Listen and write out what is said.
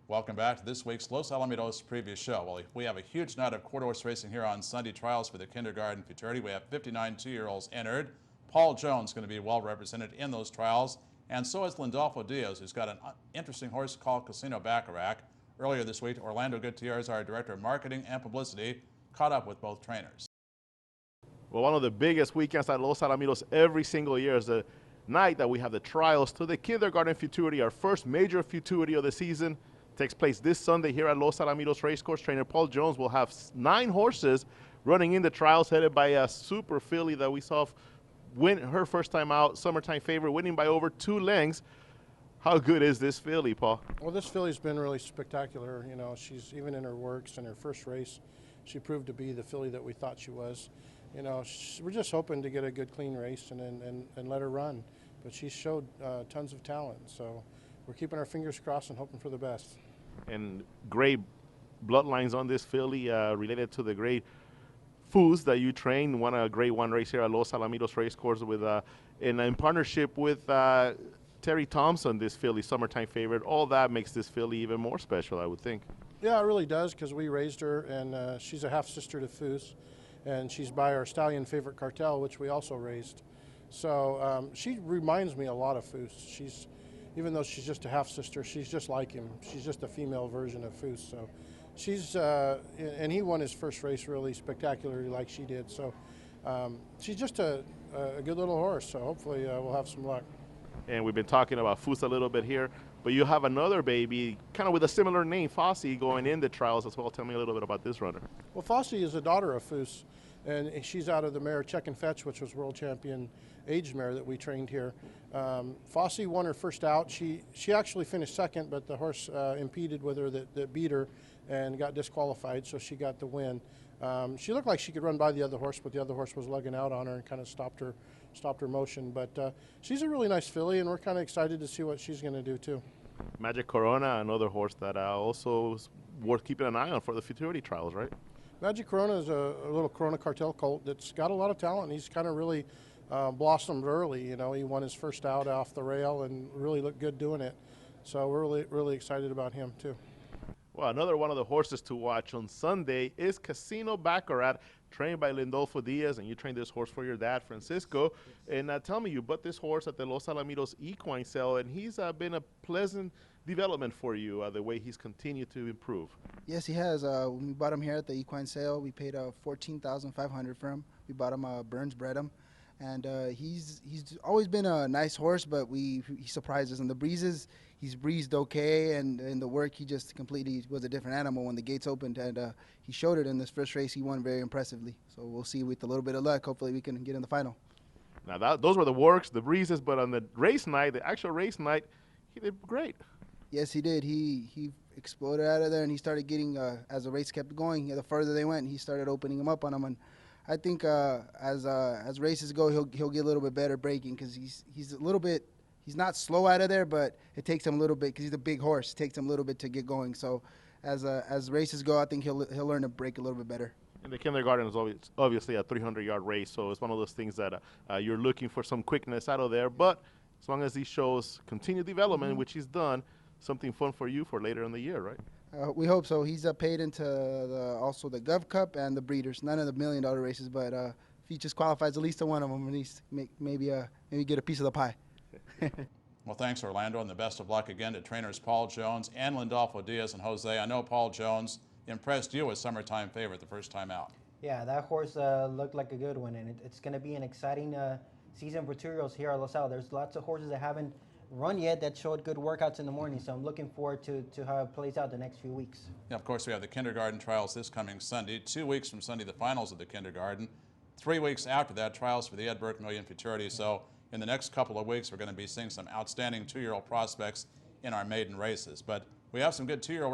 Welcome back to this week's Los Alamitos preview show. Well, we have a huge night of quarter horse racing here on Sunday. Trials for the kindergarten futurity. We have 59 two-year-olds entered. Paul Jones is going to be well represented in those trials, and so is Lindolfo Diaz, who's got an interesting horse called Casino Baccarat. Earlier this week, Orlando Gutierrez, our Director of Marketing and Publicity, caught up with both trainers. Well, one of the biggest weekends at Los Alamitos every single year is the night that we have the trials to the kindergarten futurity, our first major futurity of the season. Takes place this Sunday here at Los Alamitos Racecourse. Trainer Paul Jones will have 9 horses running in the trials, headed by a super filly that we saw win her first time out, summertime favorite, winning by over 2 lengths. How good is this filly, Paul? Well, this filly's been really spectacular. You know, she's even in her works in her first race, she proved to be the filly that we thought she was. You know, we're just hoping to get a good, clean race and let her run. But she showed tons of talent, so we're keeping our fingers crossed and hoping for the best. And great bloodlines on this filly, related to the great Foos that you trained. Won a Grade 1 race here at Los Alamitos Racecourse with, in partnership with Terry Thompson, this filly, summertime favorite. All that makes this filly even more special, I would think. Yeah, it really does, because we raised her, and she's a half-sister to Foos, and she's by our stallion favorite Cartel, which we also raised. So she reminds me a lot of Foos. Even though she's just a half-sister, she's just like him. She's just a female version of Foos. So she's, and he won his first race really spectacularly like she did. So she's just a good little horse. So hopefully we'll have some luck. And we've been talking about Foos a little bit here, but you have another baby, kind of with a similar name, Fosse, going in the trials as well. Tell me a little bit about this runner. Well, Fosse is a daughter of Foos, and she's out of the mare Check and Fetch, which was world champion aged mare that we trained here. Fosse won her first out. She actually finished second, but the horse impeded with her that beat her and got disqualified, so she got the win. She looked like she could run by the other horse, but the other horse was lugging out on her and kind of stopped her motion. But she's a really nice filly, and we're kind of excited to see what she's going to do too. Magic Corona, another horse that also is worth keeping an eye on for the futurity trials, right? Magic Corona is a little Corona Cartel colt that's got a lot of talent. He's kind of really blossomed early. You know, he won his first out off the rail and really looked good doing it. So we're really excited about him too. Well, another one of the horses to watch on Sunday is Casino Baccarat, trained by Lindolfo Diaz, and you trained this horse for your dad, Francisco. And tell me, you bought this horse at the Los Alamitos equine sale, and he's been a pleasant development for you, the way he's continued to improve. Yes, he has. When we bought him here at the equine sale, we paid $14,500 for him. We bought him, Burns bred him. And he's always been a nice horse, but he surprised us. In the breezes, he's breezed okay, and in the work, he just completely was a different animal when the gates opened, and he showed it in this first race. He won very impressively. So we'll see, with a little bit of luck, hopefully we can get in the final. Now, those were the works, the breezes, but on the race night, the actual race night, he did great. Yes, he did. He exploded out of there, and he started getting, as the race kept going, the further they went, he started opening them up on them. And I think as races go, he'll get a little bit better breaking, because he's not slow out of there, but it takes him a little bit, because he's a big horse. It takes him a little bit to get going. So as races go, I think he'll learn to break a little bit better. And the kindergarten is obviously a 300-yard race, so it's one of those things that you're looking for some quickness out of there. But as long as he shows continued development, which he's done, something fun for you for later in the year, right? We hope so. He's paid into also the Gov Cup and the Breeders. None of the $1 million races, but if he just qualifies at least to one of them, at least maybe get a piece of the pie. Well, thanks, Orlando, and the best of luck again to trainers Paul Jones and Lindolfo Diaz and Jose. I know Paul Jones impressed you as summertime favorite the first time out. Yeah, that horse looked like a good one, and it's going to be an exciting season for two-year-olds here at Los Al. There's lots of horses that haven't run yet that showed good workouts in the morning, so I'm looking forward to how it plays out the next few weeks. Yeah, of course, we have the kindergarten trials this coming Sunday. 2 weeks from Sunday, the finals of the kindergarten. 3 weeks after that, trials for the Ed Burke Million Futurity. So in the next couple of weeks, we're going to be seeing some outstanding two-year-old prospects in our maiden races. But we have some good two-year-old